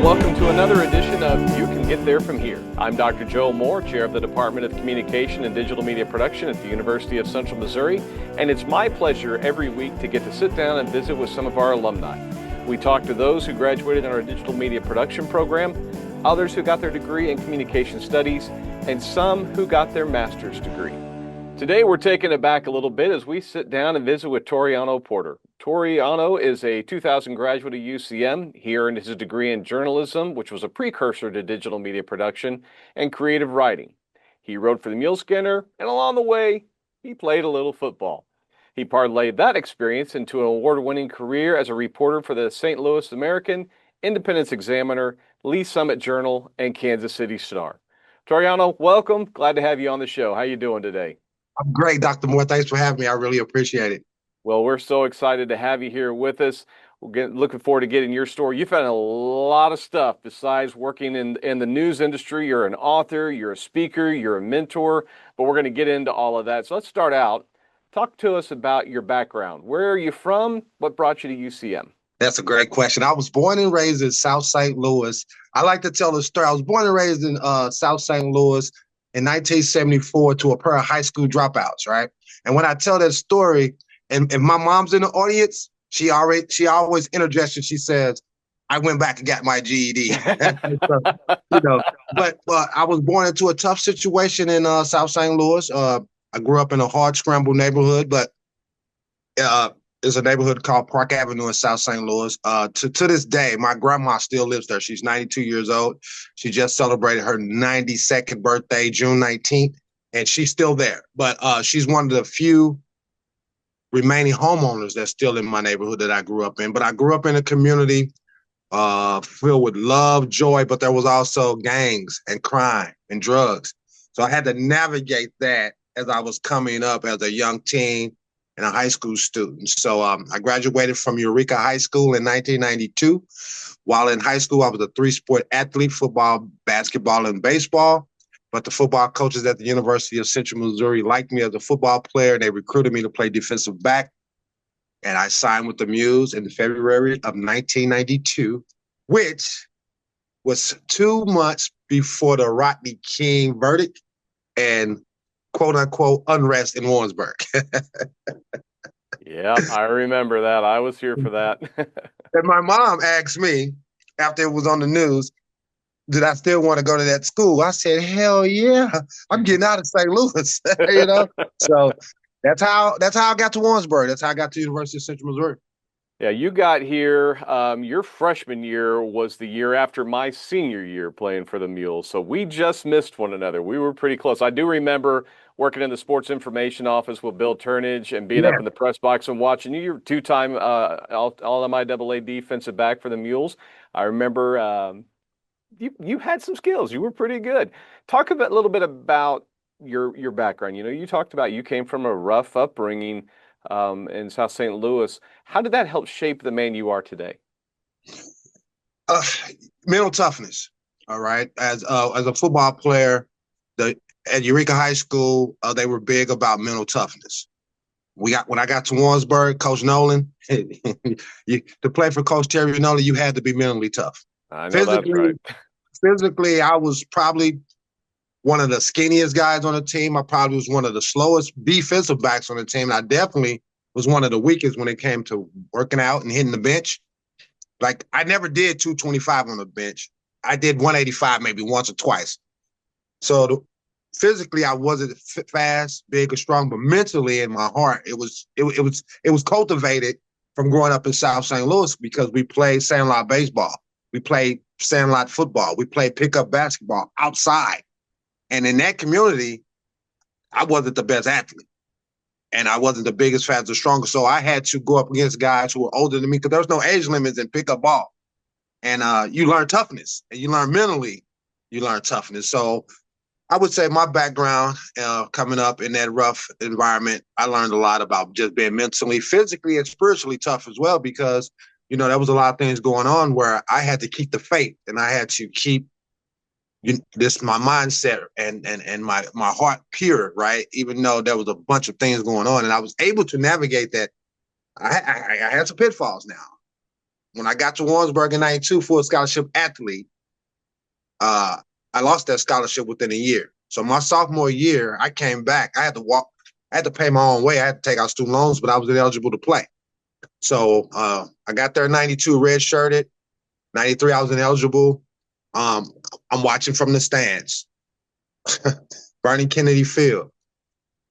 welcome to another edition of You Can Get There From Here. I'm Dr. Joel Moore, Chair of the Department of Communication and Digital Media Production at the University of Central Missouri, and it's my pleasure every week to get to sit down and visit with some of our alumni. We talk to those who graduated in our digital media production program, others who got their degree in communication studies, and some who got their master's degree. Today we're taking it back a little bit as we sit down and visit with Toriano Porter. Toriano is a 2000 graduate of UCM. He earned his degree in journalism, which was a precursor to digital media production, and creative writing. He wrote for the Mules, and along the way, he played a little football. He parlayed that experience into an award-winning career as a reporter for the St. Louis American, Independence Examiner, Lee Summit Journal, and Kansas City Star. Toriano, welcome. Glad to have you on the show. How you doing today? I'm great, Dr. Moore. Thanks for having me. I really appreciate it. Well, we're so excited to have you here with us. We're looking forward to getting your story. You've had a lot of stuff besides working in the news industry. You're an author, you're a speaker, you're a mentor, but we're going to get into all of that. So let's start out. Talk to us about your background. Where are you from? What brought you to UCM? That's a great question. I was born and raised in South St. Louis. I like to tell the story. I was born and raised in South St. Louis in 1974 to a pair of high school dropouts, right? And when I tell that story, and if my mom's in the audience, she always interjects and she says, "I went back and got my GED." But I was born into a tough situation in South St. Louis. I grew up in a hard scramble neighborhood, but there's a neighborhood called Park Avenue in South St. Louis. To this day, my grandma still lives there. She's 92 years old. She just celebrated her 92nd birthday, June 19th, and she's still there. But she's one of the few remaining homeowners that's still in my neighborhood that I grew up in. But I grew up in a community filled with love, joy, but there was also gangs and crime and drugs. So I had to navigate that as I was coming up as a young teen and a high school student. So I graduated from Eureka High School in 1992. While in high school, I was a three-sport athlete: football, basketball, and baseball. But the football coaches at the University of Central Missouri liked me as a football player, and they recruited me to play defensive back. And I signed with the Mules in February of 1992, which was 2 months before the Rodney King verdict and quote-unquote unrest in Warrensburg. Yeah, I remember that. I was here for that. And my mom asked me, after it was on the news, did I still want to go to that school? I said, hell yeah, I'm getting out of St. Louis, So that's how I got to Warrensburg. That's how I got to the University of Central Missouri. Yeah, you got here, your freshman year was the year after my senior year playing for the Mules. So we just missed one another. We were pretty close. I do remember working in the sports information office with Bill Turnage and being up in the press box and watching you. You're two-time All-MIAA defensive back for the Mules. I remember you had some skills. You were pretty good. Talk a little bit about your background. You talked about you came from a rough upbringing in South St. Louis. How did that help shape the man you are today? Mental toughness. All right. As a football player, at Eureka High School, they were big about mental toughness. When I got to Warrensburg, Coach Nolan, to play for Coach Terry Nolan, you had to be mentally tough. I know that's right. Physically, I was probably one of the skinniest guys on the team. I probably was one of the slowest defensive backs on the team. I definitely was one of the weakest when it came to working out and hitting the bench. Like, I never did 225 on the bench. I did 185 maybe once or twice. So physically, I wasn't fast, big, or strong, but mentally in my heart, it was cultivated from growing up in South St. Louis because we played sandlot baseball. We played sandlot football. We played pickup basketball outside. And in that community, I wasn't the best athlete. And I wasn't the biggest, fastest, or strongest. So I had to go up against guys who were older than me because there was no age limits in pickup ball. And you learn toughness. And you learn mentally, you learn toughness. So I would say my background coming up in that rough environment, I learned a lot about just being mentally, physically, and spiritually tough as well because, there was a lot of things going on where I had to keep the faith and I had to keep my mindset and my heart pure, right? Even though there was a bunch of things going on, and I was able to navigate that. I had some pitfalls now, when I got to Warrensburg in 92 for a scholarship athlete, I lost that scholarship within a year. So my sophomore year, I came back. I had to pay my own way. I had to take out student loans, but I was eligible to play. So I got there in 92, red-shirted. 93, I was ineligible. I'm watching from the stands. Bernie Kennedy Field.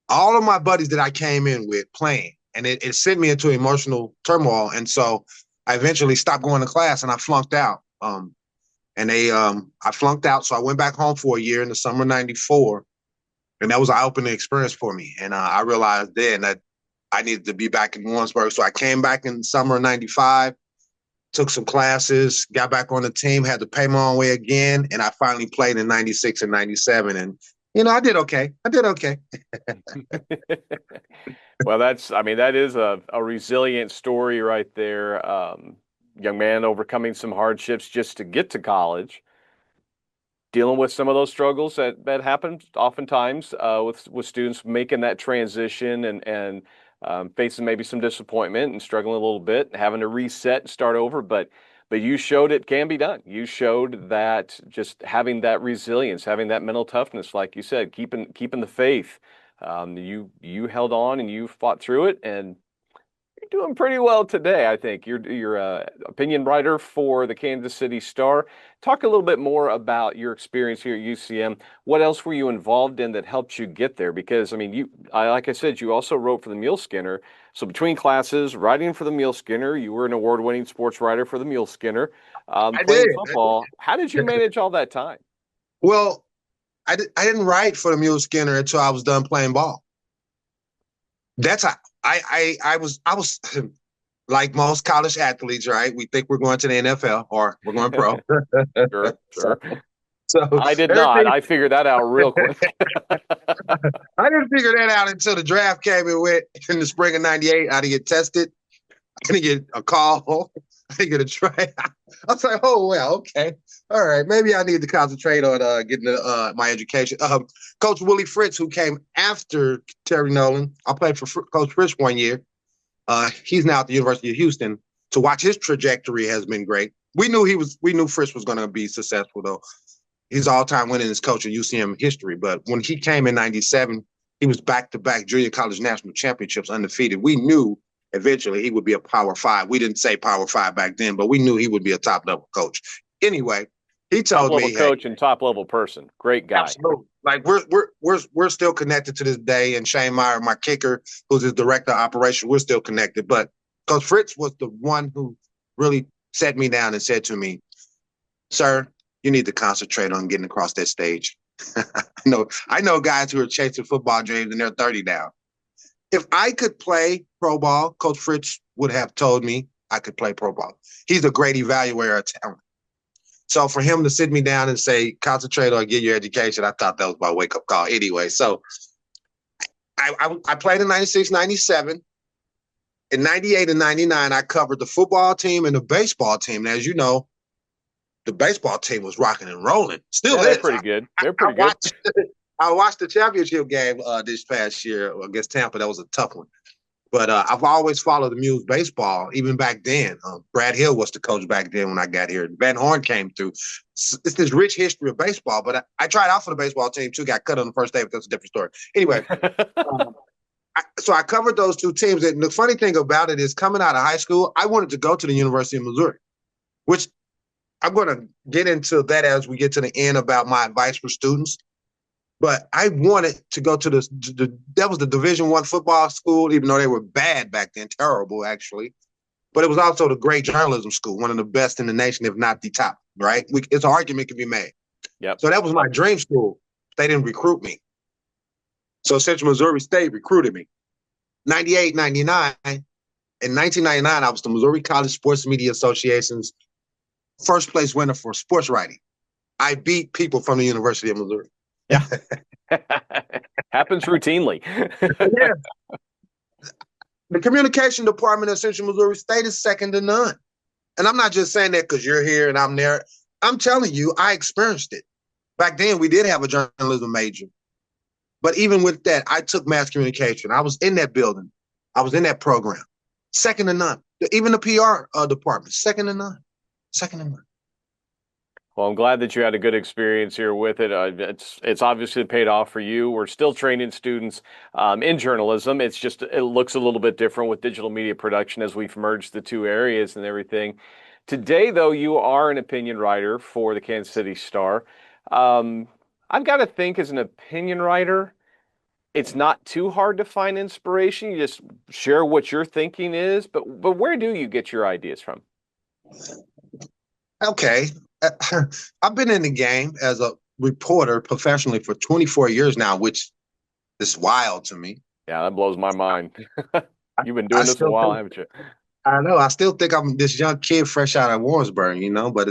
All of my buddies that I came in with playing, and it sent me into emotional turmoil. And so I eventually stopped going to class and I flunked out. I flunked out. So I went back home for a year in the summer of 94. And that was an eye-opening experience for me. And I realized then that I needed to be back in Warrensburg. So I came back in the summer of 95, took some classes, got back on the team, had to pay my own way again. And I finally played in 96 and 97. And, I did okay. Well, that is a resilient story right there. Young man overcoming some hardships just to get to college, dealing with some of those struggles that happen oftentimes with students making that transition and facing maybe some disappointment and struggling a little bit, having to reset and start over. But you showed it can be done. You showed that just having that resilience, having that mental toughness, like you said, keeping the faith. You held on and you fought through it, and you're doing pretty well today. I think you're a opinion writer for the Kansas City Star. Talk a little bit more about your experience here at UCM. What else were you involved in that helped you get there? Because like I said, you also wrote for the Mule Skinner. So between classes, writing for the Mule Skinner, you were an award-winning sports writer for the Mule Skinner. I Playing did. football. How did you manage all that time? Well, I didn't write for the Mule Skinner until I was done playing ball. That's how I was like most college athletes, right? We think we're going to the NFL or we're going pro. Sure. So I did not. I figured that out real quick. I didn't figure that out until the draft came and went in the spring of 98. I didn't get tested. I didn't get a call. I didn't get a try. I was like, oh, well, okay. All right. Maybe I need to concentrate on getting my education. Coach Willie Fritz, who came after Terry Nolan, I played for Coach Fritz one year. He's now at the University of Houston. To watch his trajectory has been great. We knew Fritz was going to be successful, though. He's all-time winningest coach in UCM history. But when he came in 97, he was back-to-back junior college national championships undefeated. We knew eventually he would be a Power 5. We didn't say Power 5 back then, but we knew he would be a top-level coach. Anyway, he told me, top-level coach and top-level person. Great guy. Absolutely. Like we're still connected to this day. And Shane Meyer, my kicker, who's his director of operations, we're still connected. But Coach Fritz was the one who really sat me down and said to me, "Sir, you need to concentrate on getting across that stage." I know guys who are chasing football dreams and they're 30 now. If I could play pro ball, Coach Fritz would have told me I could play pro ball. He's a great evaluator of talent. So for him to sit me down and say, concentrate on get your education, I thought that was my wake-up call anyway. So I played in 96, 97. In 98 and 99, I covered the football team and the baseball team. And as you know, the baseball team was rocking and rolling. Still is. They're pretty good. They're pretty good. I watched the championship game this past year against Tampa. That was a tough one. But I've always followed the Mules baseball, even back then. Brad Hill was the coach back then when I got here. Van Horn came through. It's this rich history of baseball. But I tried out for the baseball team, too. Got cut on the first day, but that's a different story. Anyway, so I covered those two teams. And the funny thing about it is coming out of high school, I wanted to go to the University of Missouri, which I'm going to get into that as we get to the end about my advice for students. But I wanted to go to that was the Division I football school, even though they were bad back then, terrible actually. But it was also the great journalism school, one of the best in the nation, if not the top, right? It's an argument can be made. Yep. So that was my dream school. They didn't recruit me. So Central Missouri State recruited me. 98, 99. In 1999, I was the Missouri College Sports Media Association's first place winner for sports writing. I beat people from the University of Missouri. Yeah. Happens routinely. Yeah. The communication department at Central Missouri State is second to none. And I'm not just saying that because you're here and I'm there. I'm telling you, I experienced it. Back then, we did have a journalism major. But even with that, I took mass communication. I was in that building. I was in that program. Second to none. Even the PR department, second to none. Second to none. Well, I'm glad that you had a good experience here with it. It's obviously paid off for you. We're still training students in journalism. It's just it looks a little bit different with digital media production as we've merged the two areas and everything. Today, though, you are an opinion writer for the Kansas City Star. Um, I've got to think as an opinion writer, it's not too hard to find inspiration. You just share what your thinking is. But where do you get your ideas from? Okay. I've been in the game as a reporter professionally for 24 years now, which is wild to me. Yeah, that blows my mind. You've been I doing this a still while, think haven't you? I know. I still think I'm this young kid fresh out of Warrensburg, but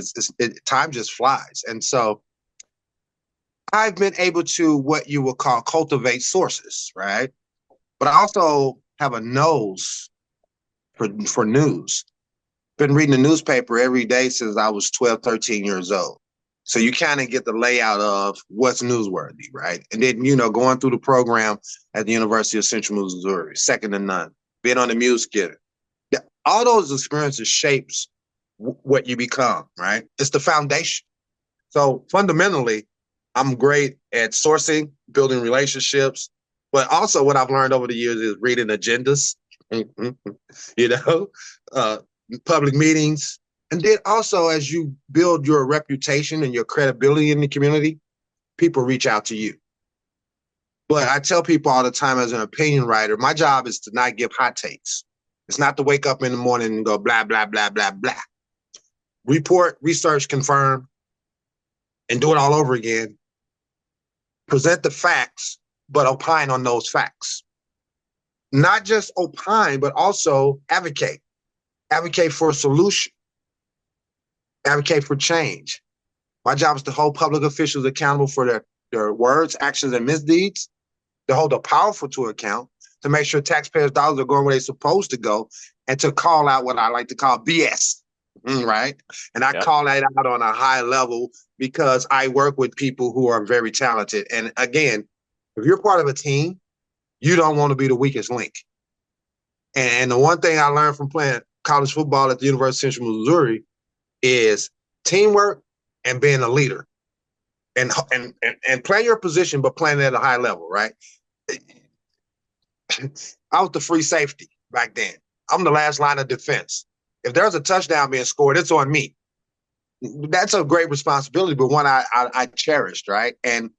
time just flies. And so I've been able to what you would call cultivate sources, right? But I also have a nose for news. Been reading the newspaper every day since I was 12, 13 years old. So you kind of get the layout of what's newsworthy, right? And then, going through the program at the University of Central Missouri, second to none, being on the Mules kit. All those experiences shapes what you become, right? It's the foundation. So fundamentally, I'm great at sourcing, building relationships, but also what I've learned over the years is reading agendas, you know, uh, public meetings. And then also, as you build your reputation and your credibility in the community, people reach out to you. But I tell people all the time as an opinion writer, my job is to not give hot takes. It's not to wake up in the morning and go blah, blah, blah, blah, blah. Report, research, confirm, and do it all over again. Present the facts, but opine on those facts. Not just opine, but also advocate. Advocate for a solution. Advocate for change. My job is to hold public officials accountable for their words, actions, and misdeeds, to hold the powerful to account, to make sure taxpayers' dollars are going where they're supposed to go, and to call out what I like to call BS, right? And I call that out on a high level because I work with people who are very talented. And again, if you're part of a team, you don't want to be the weakest link. And the one thing I learned from playing college football at the University of Central Missouri is teamwork and being a leader. And playing your position, but playing at a high level, right? I was the free safety back then. I'm the last line of defense. If there's a touchdown being scored, it's on me. That's a great responsibility, but one I cherished, right? And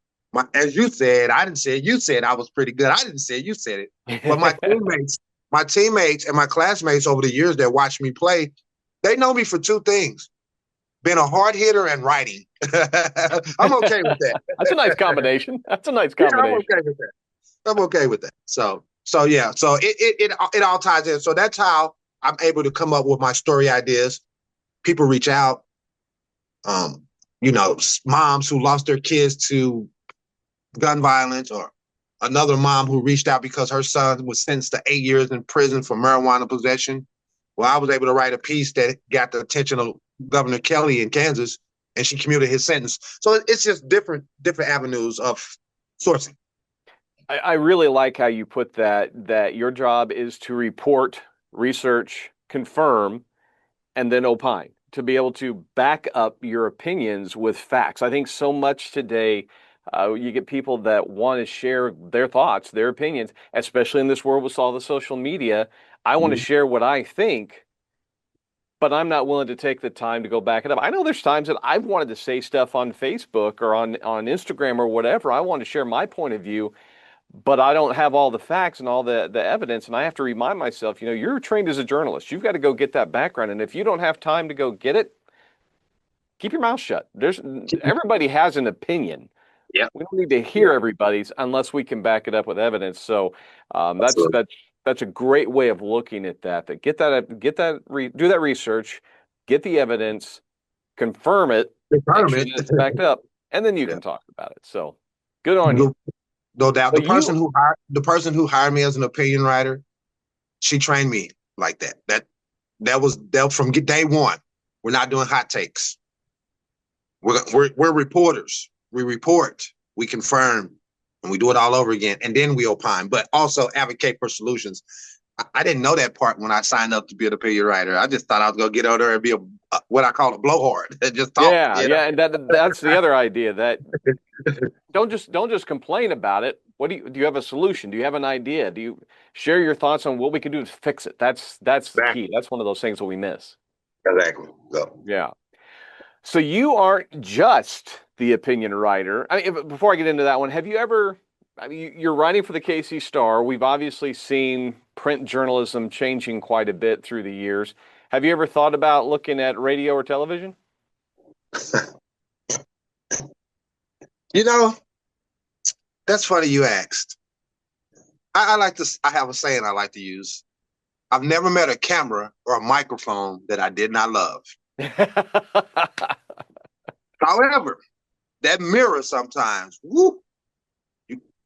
as you said, I didn't say it. You said I was pretty good. I didn't say it. You said it. But my teammates and my classmates over the years that watched me play, they know me for two things: being a hard hitter and writing. I'm okay with that. That's a nice combination. That's a nice combination. Yeah, I'm okay with that. So yeah. So it all ties in. So that's how I'm able to come up with my story ideas. People reach out. Moms who lost their kids to gun violence, or another mom who reached out because her son was sentenced to 8 years in prison for marijuana possession. Well, I was able to write a piece that got the attention of Governor Kelly in Kansas, and she commuted his sentence. So it's just different avenues of sourcing. I really like how you put that your job is to report, research, confirm, and then opine, to be able to back up your opinions with facts. I think so much today, you get people that want to share their thoughts, their opinions, especially in this world with all the social media. I want to share what I think, but I'm not willing to take the time to go back it up. I know there's times that I've wanted to say stuff on Facebook or on Instagram or whatever. I want to share my point of view, but I don't have all the facts and all the evidence. And I have to remind myself, you're trained as a journalist. You've got to go get that background. And if you don't have time to go get it, keep your mouth shut. Everybody has an opinion. Yeah. We don't need to hear everybody's unless we can back it up with evidence. So that's a great way of looking at that. Do that research, get the evidence, confirm it, make sure that it's backed up, and then you can talk about it. So good on you. No doubt. The person who hired me as an opinion writer, she trained me like that. That was from day one. We're not doing hot takes. We're reporters. We report, we confirm, and we do it all over again. And then we opine, but also advocate for solutions. I didn't know that part when I signed up to be an opinion writer. I just thought I was going to get out there and be what I call a blowhard and just talk, Yeah, yeah, and that's the other idea that don't just complain about it. What do you have a solution? Do you have an idea? Do you share your thoughts on what we can do to fix it? That's the key. Exactly. That's one of those things that we miss. Exactly. So, Yeah. So you aren't just the opinion writer. I mean, before I get into that one, have you ever? I mean, you're writing for the KC Star. We've obviously seen print journalism changing quite a bit through the years. Have you ever thought about looking at radio or television? you know, that's funny you asked. I like to, I have a saying I like to use. I've never met a camera or a microphone that I did not love. However, that mirror sometimes, woo,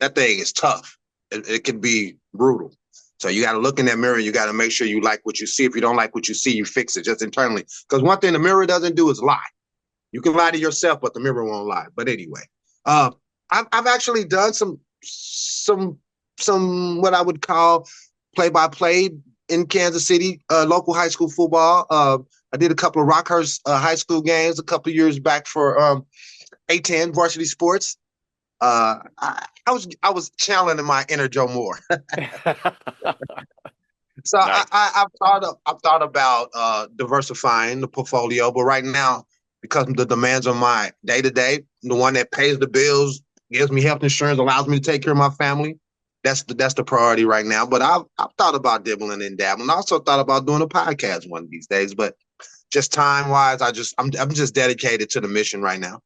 that thing is tough. It can be brutal. So you got to look in that mirror. You got to make sure you like what you see. If you don't like what you see, you fix it just internally. Because one thing the mirror doesn't do is lie. You can lie to yourself, but the mirror won't lie. But anyway, I've actually done some what I would call play-by-play in Kansas City, local high school football. I did a couple of Rockhurst high school games a couple of years back for A10 varsity sports. I was channeling my inner Joe Moore. So Nice. I've thought about diversifying the portfolio, but right now, because of the demands on my day to day, the one that pays the bills, gives me health insurance, allows me to take care of my family. That's the priority right now. But I've thought about dibbling and dabbling. I also thought about doing a podcast one of these days, but just time wise, I'm just dedicated to the mission right now.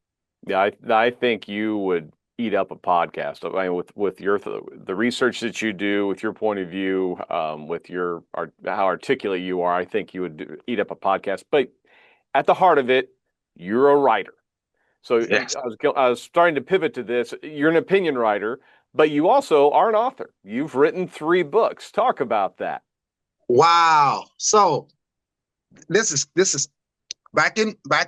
Yeah, I think you would eat up a podcast. I mean, with your the research that you do, with your point of view, with how articulate you are, I think you would eat up a podcast. But at the heart of it, you're a writer. So Yes. I was starting to pivot to this. You're an opinion writer, but you also are an author. You've written 3 books. Talk about that. Wow. So this is back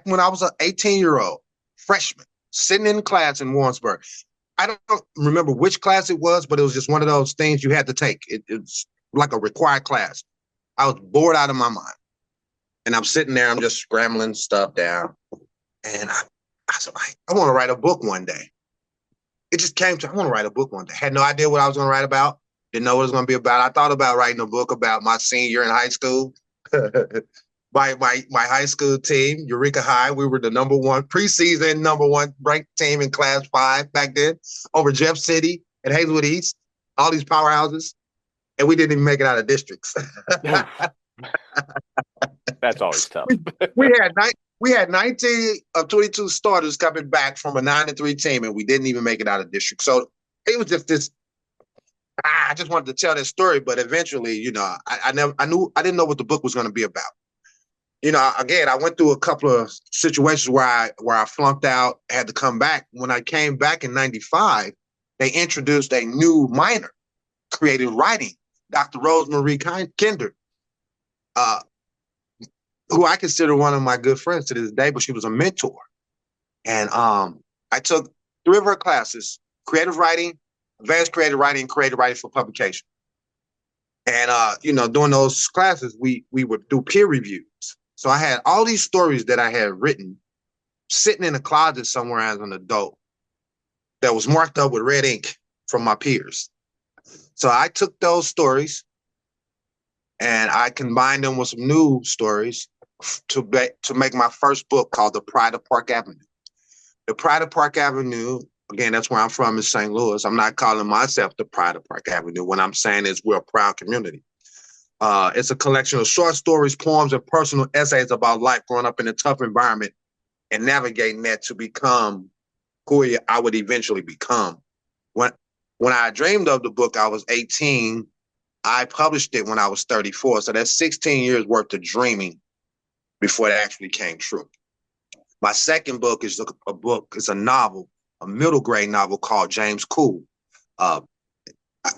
when I was an 18-year-old freshman sitting in class in Warrensburg. I don't remember which class it was, but it was just one of those things you had to take. It's like a required class. I was bored out of my mind. And I'm sitting there, I'm just scrambling stuff down. And I was like, I want to write a book one day. It just came to, I want to write a book one day. Had no idea what I was going to write about. Didn't know what it was going to be about. I thought about writing a book about my senior year in high school. my high school team, Eureka High, we were the preseason number one ranked team in Class 5 back then, over Jeff City and Hazelwood East, all these powerhouses, and we didn't even make it out of districts. That's always tough. we had 19 of 22 starters coming back from a 9-3 team, and we didn't even make it out of district. So it was just this. I just wanted to tell that story, but eventually, I didn't know what the book was going to be about. Again, I went through a couple of situations where I flunked out, had to come back. When I came back in '95, they introduced a new minor, creative writing, Dr. Rosemarie Kinder, who I consider one of my good friends to this day, but she was a mentor. And I took 3 of her classes: creative writing, advanced creative writing, creative writing for publication. And during those classes, we would do peer reviews. So I had all these stories that I had written sitting in a closet somewhere as an adult that was marked up with red ink from my peers. So I took those stories and I combined them with some new stories to make my first book called The Pride of Park Avenue. The Pride of Park Avenue, again, that's where I'm from, in St. Louis. I'm not calling myself the Pride of Park Avenue. What I'm saying is we're a proud community. It's a collection of short stories, poems, and personal essays about life growing up in a tough environment and navigating that to become who I would eventually become. When I dreamed of the book, I was 18. I published it when I was 34. So that's 16 years worth of dreaming before it actually came true. My second book is a book. It's a novel, a middle grade novel called James Cool.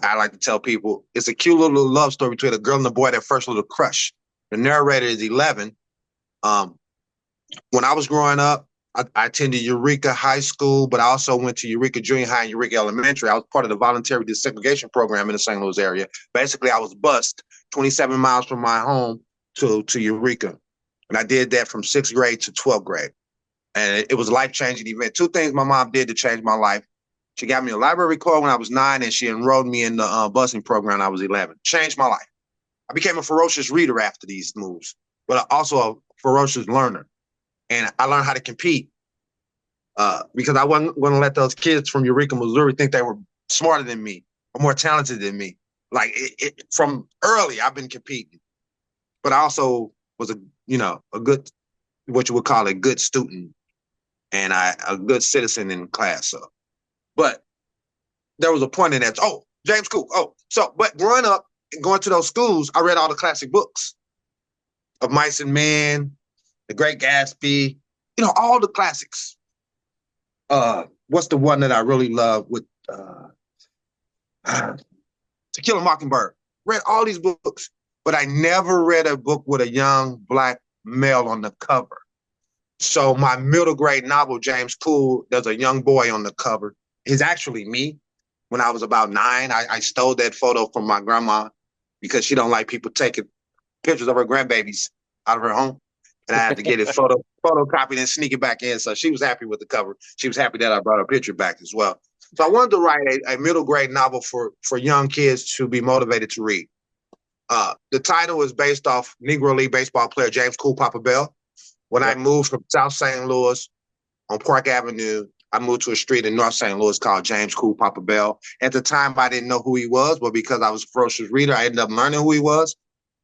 I like to tell people it's a cute little love story between a girl and a boy, that first little crush. The narrator is 11. When I was growing up, I attended Eureka High School, but I also went to Eureka Junior High and Eureka Elementary. I was part of the voluntary desegregation program in the St. Louis area. Basically, I was bused 27 miles from my home to Eureka. And I did that from 6th grade to 12th grade. And it was a life-changing event. Two things my mom did to change my life. She got me a library card when I was 9, and she enrolled me in the busing program when I was 11. Changed my life. I became a ferocious reader after these moves, but also a ferocious learner. And I learned how to compete because I wasn't going to let those kids from Eureka, Missouri think they were smarter than me or more talented than me. Like from early, I've been competing, but I also was a good, what you would call a good student and a good citizen in class. So, but there was a point in that, oh, James Cook. Oh, so, but growing up and going to those schools, I read all the classic books of Mice and Men, The Great Gatsby, all the classics. What's the one that I really love with To Kill a Mockingbird? Read all these books, but I never read a book with a young Black male on the cover. So my middle grade novel, James Cool, there's a young boy on the cover. It's actually me. When I was about 9, I stole that photo from my grandma because she don't like people taking pictures of her grandbabies out of her home. And I had to get it photocopied and sneak it back in. So she was happy with the cover. She was happy that I brought her picture back as well. So I wanted to write a middle grade novel for young kids to be motivated to read. The title is based off Negro League baseball player James Cool Papa Bell. When I moved from South St. Louis on Park Avenue, I moved to a street in North St. Louis called James Cool Papa Bell. At the time, I didn't know who he was, but because I was a ferocious reader, I ended up learning who he was.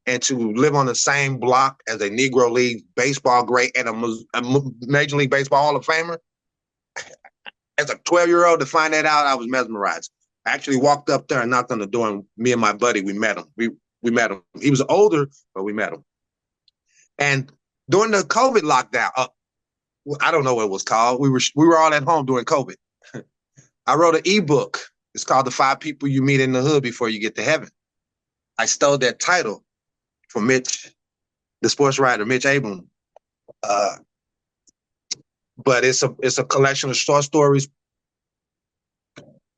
And to live on the same block as a Negro League baseball great and a Major League Baseball Hall of Famer, as a 12-year-old to find that out, I was mesmerized. I actually walked up there and knocked on the door, and me and my buddy, we met him. We met him. He was older, but we met him. And during the COVID lockdown, I don't know what it was called. We were all at home during COVID. I wrote an ebook. It's called The 5 People You Meet in the Hood Before You Get to Heaven. I stole that title from Mitch, the sports writer, Mitch Abram. But it's a collection of short stories,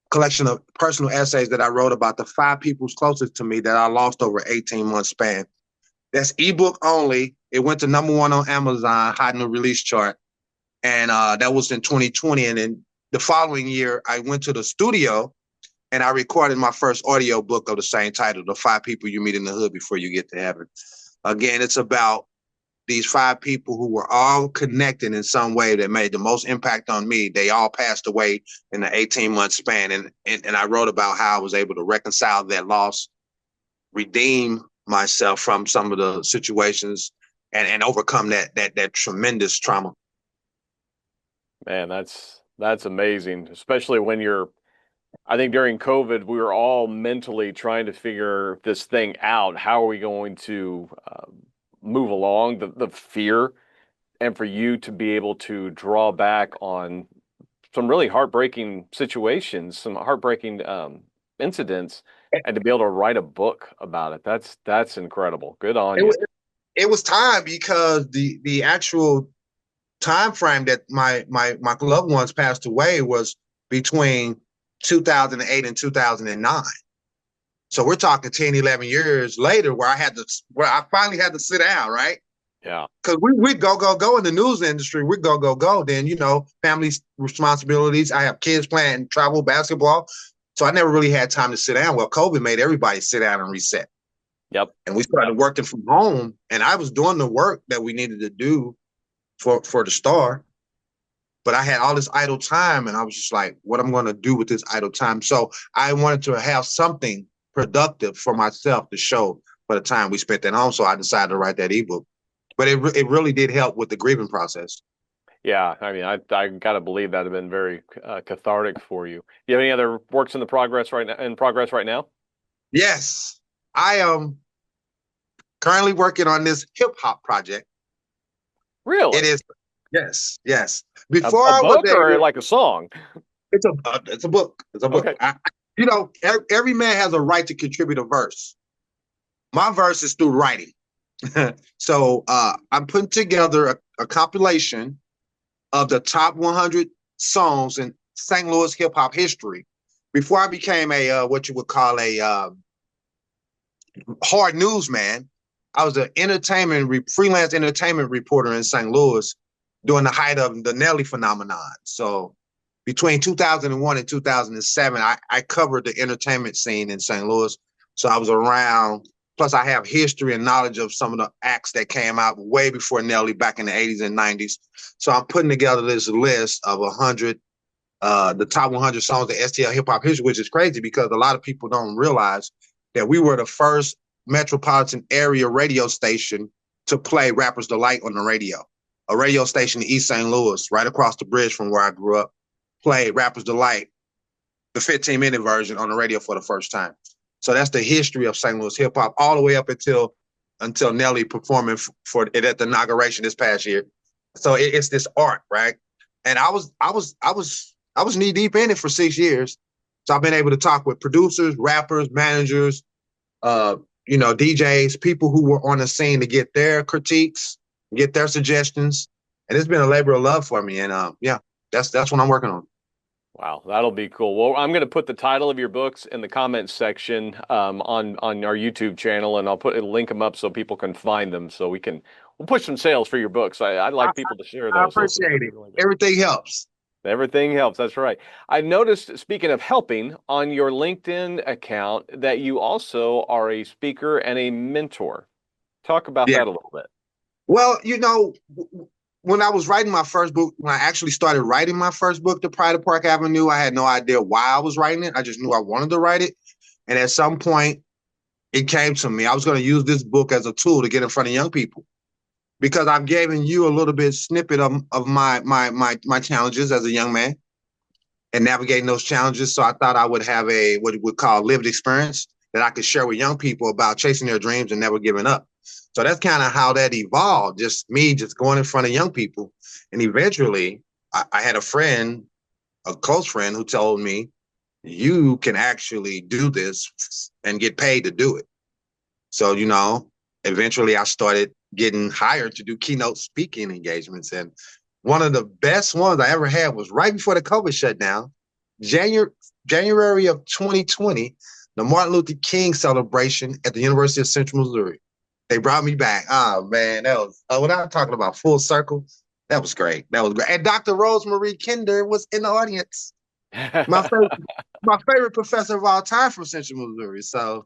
collection of personal essays that I wrote about the 5 people closest to me that I lost over an 18-month span. That's ebook only. It went to #1 on Amazon, hot in the release chart. And that was in 2020. And then the following year, I went to the studio and I recorded my first audio book of the same title, The 5 People You Meet in the Hood Before You Get to Heaven. Again, it's about these 5 people who were all connected in some way that made the most impact on me. They all passed away in the 18-month span. And I wrote about how I was able to reconcile that loss, redeem myself from some of the situations, and overcome that tremendous trauma. Man, that's amazing, especially when I think during COVID, we were all mentally trying to figure this thing out. How are we going to move along? The fear, and for you to be able to draw back on some really heartbreaking situations, some heartbreaking incidents, and to be able to write a book about it. That's incredible. Good on you. It was time because the actual time frame that my loved ones passed away was between 2008 and 2009. So we're talking 10, 11 years later where I finally had to sit down, right? Yeah. Because we go in the news industry. We go. Then, family responsibilities. I have kids playing travel basketball. So I never really had time to sit down. Well, COVID made everybody sit down and reset. Yep. And we started working from home, and I was doing the work that we needed to do for the Star. But I had all this idle time, and I was just like, what am I going to do with this idle time? So I wanted to have something productive for myself to show for the time we spent at home. So I decided to write that ebook. But it really did help with the grieving process. Yeah, I mean, I gotta believe that have been very cathartic for you. Do you have any other works in progress right now? Yes, I am currently working on this hip hop project. Really? It is. Yes. A book or like a song? It's a book. It's a book. Okay. Every man has a right to contribute a verse. My verse is through writing. So I'm putting together a compilation of the top 100 songs in St. Louis hip hop history. Before I became a what you would call a hard news man, I was an freelance entertainment reporter in St. Louis during the height of the Nelly phenomenon. So between 2001 and 2007, I covered the entertainment scene in St. Louis. So I was around. Plus, I have history and knowledge of some of the acts that came out way before Nelly back in the 80s and 90s. So I'm putting together this list of 100, the top 100 songs of STL hip hop history, which is crazy because a lot of people don't realize that we were the first metropolitan area radio station to play Rapper's Delight on the radio. A radio station in East St. Louis, right across the bridge from where I grew up, played Rapper's Delight, the 15-minute version on the radio for the first time. So that's the history of St. Louis hip hop, all the way up until Nelly performing for it at the inauguration this past year. So it's this art, right? And I was knee deep in it for 6 years. So I've been able to talk with producers, rappers, managers, DJs, people who were on the scene to get their critiques, get their suggestions, and it's been a labor of love for me. And that's what I'm working on. Wow, that'll be cool. Well, I'm going to put the title of your books in the comments section on our YouTube channel, and I'll link them up so people can find them, so we'll push some sales for your books. I'd like people to share I those. appreciate it. Everything helps. Everything helps. That's right. I noticed, speaking of helping, on your LinkedIn account that you also are a speaker and a mentor. Talk about that a little bit. Well, when I was writing my first book, when I actually started writing my first book, The Pride of Park Avenue, I had no idea why I was writing it. I just knew I wanted to write it. And at some point, it came to me. I was going to use this book as a tool to get in front of young people, because I've given you a little bit snippet of my challenges as a young man and navigating those challenges. So I thought I would have what we call lived experience that I could share with young people about chasing their dreams and never giving up. So that's kind of how that evolved, just me just going in front of young people. And eventually I had a close friend, who told me, you can actually do this and get paid to do it. So, eventually I started getting hired to do keynote speaking engagements. And one of the best ones I ever had was right before the COVID shutdown, January of 2020, the Martin Luther King celebration at the University of Central Missouri. They brought me back. Oh, man, that was, when I'm talking about full circle, that was great. That was great. And Dr. Rosemarie Kinder was in the audience. My favorite professor of all time from Central Missouri. So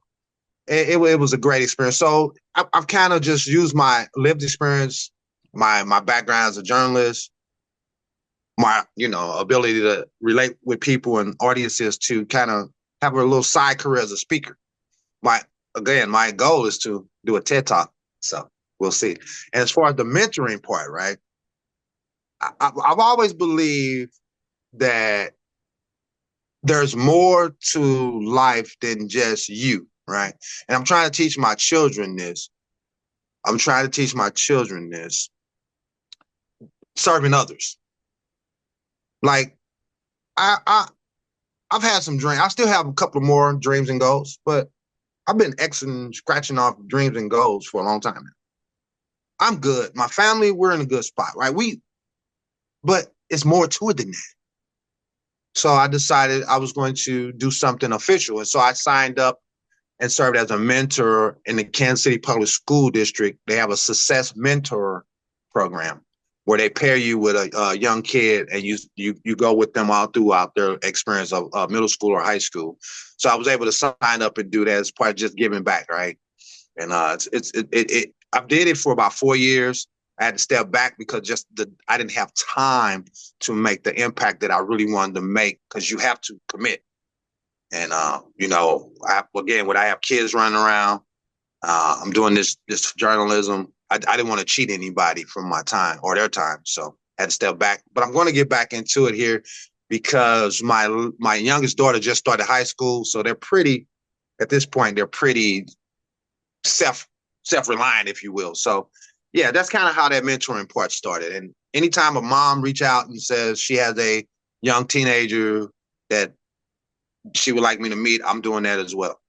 it was a great experience. So I've kind of just used my lived experience, my background as a journalist, my ability to relate with people and audiences to kind of have a little side career as a speaker. My goal is to do a TED Talk. So we'll see. And as far as the mentoring part, right? I've always believed that there's more to life than just you, right? And I'm trying to teach my children this. Serving others. Like I've had some dreams. I still have a couple more dreams and goals, but I've been scratching off dreams and goals for a long time now. I'm good. My family, we're in a good spot, right? But it's more to it than that. So I decided I was going to do something official. And so I signed up and served as a mentor in the Kansas City Public School District. They have a success mentor program where they pair you with a young kid, and you go with them all throughout their experience of middle school or high school. So I was able to sign up and do that as part of just giving back, right? And I did it for about 4 years. I had to step back because I didn't have time to make the impact that I really wanted to make, because you have to commit. And I have kids running around. I'm doing this journalism. I didn't want to cheat anybody from my time or their time, so I had to step back. But I'm going to get back into it here because my youngest daughter just started high school, so they're pretty self-reliant, if you will. So yeah, that's kind of how that mentoring part started. And anytime a mom reach out and says she has a young teenager that she would like me to meet, I'm doing that as well.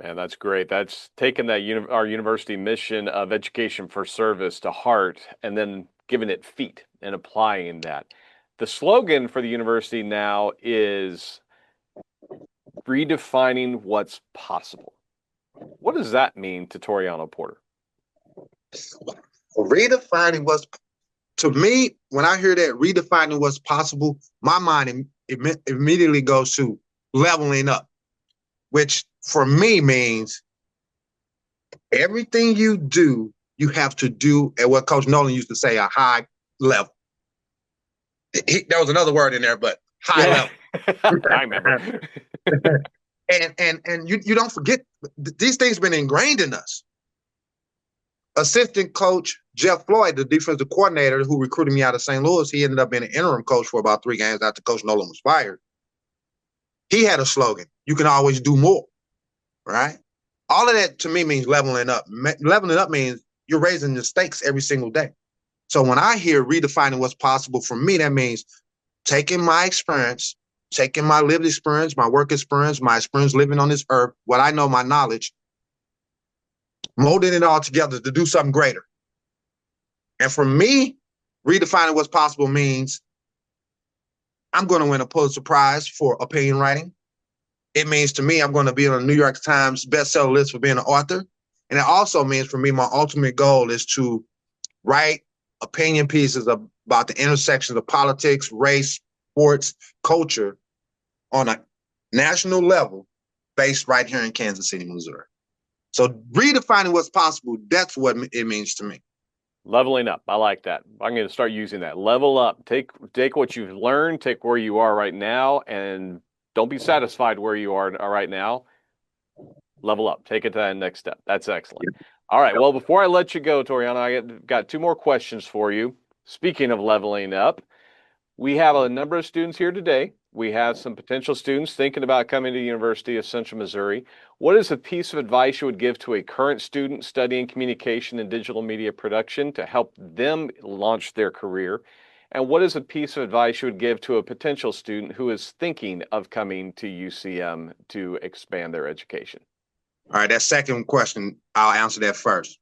Man, that's great. That's taking that our university mission of education for service to heart, and then giving it feet and applying that. The slogan for the university now is redefining what's possible. What does that mean to Toriano Porter? Redefining what's, to me, when I hear that, redefining what's possible, my mind immediately goes to leveling up, which for me means everything you do, you have to do at what Coach Nolan used to say, a high level. There was another word in there, but high level. I remember. and you don't forget, these things been ingrained in us. Assistant coach Jeff Floyd, the defensive coordinator who recruited me out of St. Louis, he ended up being an interim coach for about 3 games after Coach Nolan was fired. He had a slogan: you can always do more, right? All of that to me means leveling up. Leveling up means you're raising the stakes every single day. So when I hear redefining what's possible, for me, that means taking my experience, taking my lived experience, my work experience, my experience living on this earth, what I know, my knowledge, molding it all together to do something greater. And for me, redefining what's possible means I'm going to win a Pulitzer Prize for opinion writing. It means to me I'm going to be on the New York Times bestseller list for being an author. And it also means for me, my ultimate goal is to write opinion pieces about the intersections of politics, race, sports, culture on a national level based right here in Kansas City, Missouri. So redefining what's possible, that's what it means to me. Leveling up. I like that. I'm going to start using that. Level up. Take what you've learned, take where you are right now, and don't be satisfied where you are right now. Level up. Take it to that next step. That's excellent. All right. Well, before I let you go, Toriano, I got 2 more questions for you. Speaking of leveling up, we have a number of students here today. We have some potential students thinking about coming to the University of Central Missouri. What is a piece of advice you would give to a current student studying communication and digital media production to help them launch their career? And what is a piece of advice you would give to a potential student who is thinking of coming to UCM to expand their education? All right, that second question, I'll answer that first.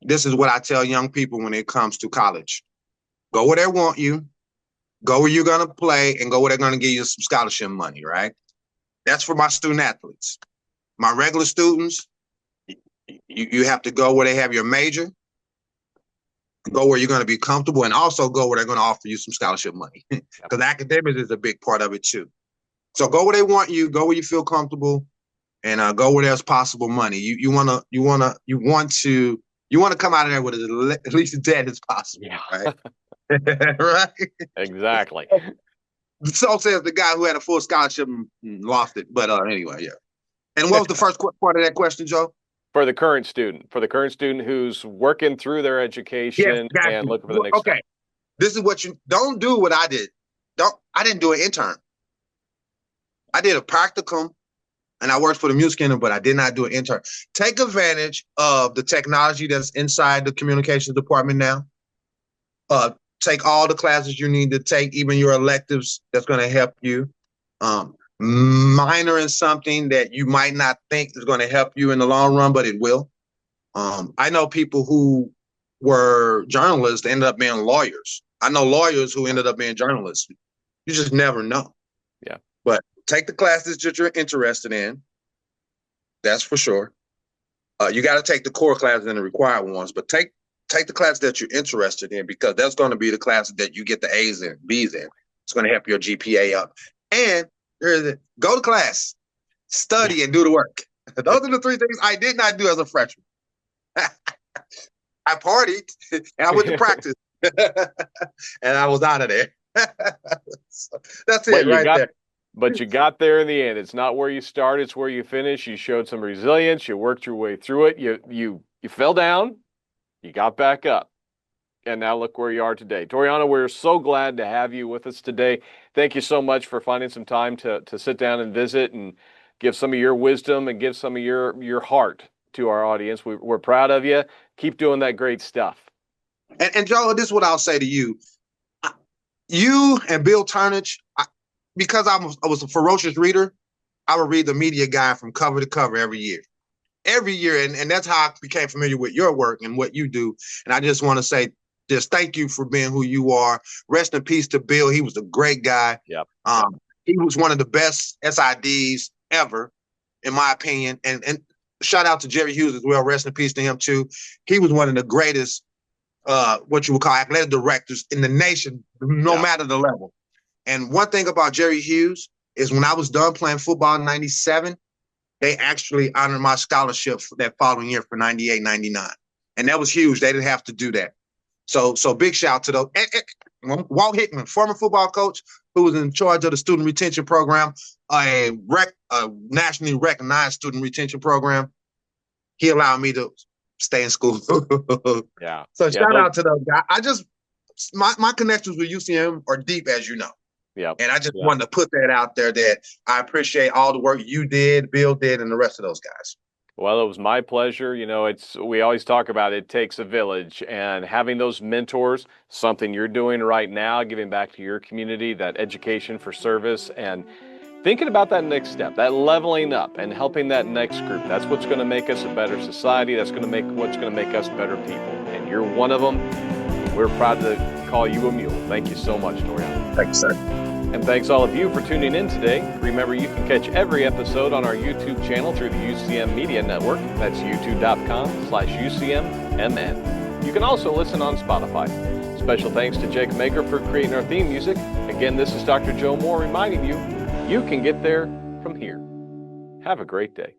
This is what I tell young people when it comes to college. Go where they want you. Go where you're going to play, and go where they're going to give you some scholarship money, right? That's for my student athletes. My regular students, you have to go where they have your major, go where you're going to be comfortable, and also go where they're going to offer you some scholarship money, because academics is a big part of it too. So go where they want you, go where you feel comfortable, and go where there's possible money. You want to come out of there with at least as dead as possible, right? Right? Exactly. So says the guy who had a full scholarship and lost it. But anyway, yeah. And what was the first part of that question, Joe? For the current student who's working through their education and looking for the next step. This is what you don't do. What I did. I didn't do an intern. I did a practicum, and I worked for the music industry, but I did not do an intern. Take advantage of the technology that's inside the communications department now. Take all the classes you need to take, even your electives. That's going to help you. Minor in something that you might not think is going to help you in the long run, but it will. I know people who were journalists that ended up being lawyers. I know lawyers who ended up being journalists. You just never know. Yeah. But take the classes that you're interested in. That's for sure. You got to take the core classes and the required ones, but take the class that you're interested in, because that's going to be the classes that you get the A's and B's in. It's going to help your GPA up. And go to class, study, and do the work. Those are the 3 things I did not do as a freshman. I partied, and I went to practice, and I was out of there. So that's it there. But you got there in the end. It's not where you start, it's where you finish. You showed some resilience. You worked your way through it. You fell down. You got back up, and now look where you are today. Toriano, we're so glad to have you with us today. Thank you so much for finding some time to sit down and visit and give some of your wisdom and give some of your heart to our audience. We're proud of you. Keep doing that great stuff. And Joe, this is what I'll say to you. You and Bill Turnage, because I was a ferocious reader, I would read the media guide from cover to cover every year. And that's how I became familiar with your work and what you do. And I just want to say just thank you for being who you are. Rest in peace to Bill. He was a great guy. Yep. He was one of the best SIDs ever, in my opinion. And shout out to Jerry Hughes as well. Rest in peace to him too. He was one of the greatest, what you would call athletic directors in the nation, no matter the level. And one thing about Jerry Hughes is when I was done playing football in 97, they actually honored my scholarship for that following year for 98, 99. And that was huge. They didn't have to do that. So big shout out to those. And Walt Hickman, former football coach who was in charge of the student retention program, a nationally recognized student retention program. He allowed me to stay in school. Yeah. So shout out to those guys. My connections with UCM are deep, as you know. Yeah. And I just wanted to put that out there that I appreciate all the work you did, Bill did, and the rest of those guys. Well, it was my pleasure. You know, we always talk about it takes a village, and having those mentors, something you're doing right now, giving back to your community, that education for service, and thinking about that next step, that leveling up and helping that next group. That's what's going to make us a better society. That's going to make what's going to make us better people. And you're one of them. We're proud to call you a mule. Thank you so much, Toriano. Thanks, sir. And thanks all of you for tuning in today. Remember, you can catch every episode on our YouTube channel through the UCM Media Network. That's youtube.com/UCMMN. You can also listen on Spotify. Special thanks to Jake Maker for creating our theme music. Again, this is Dr. Joe Moore reminding you, you can get there from here. Have a great day.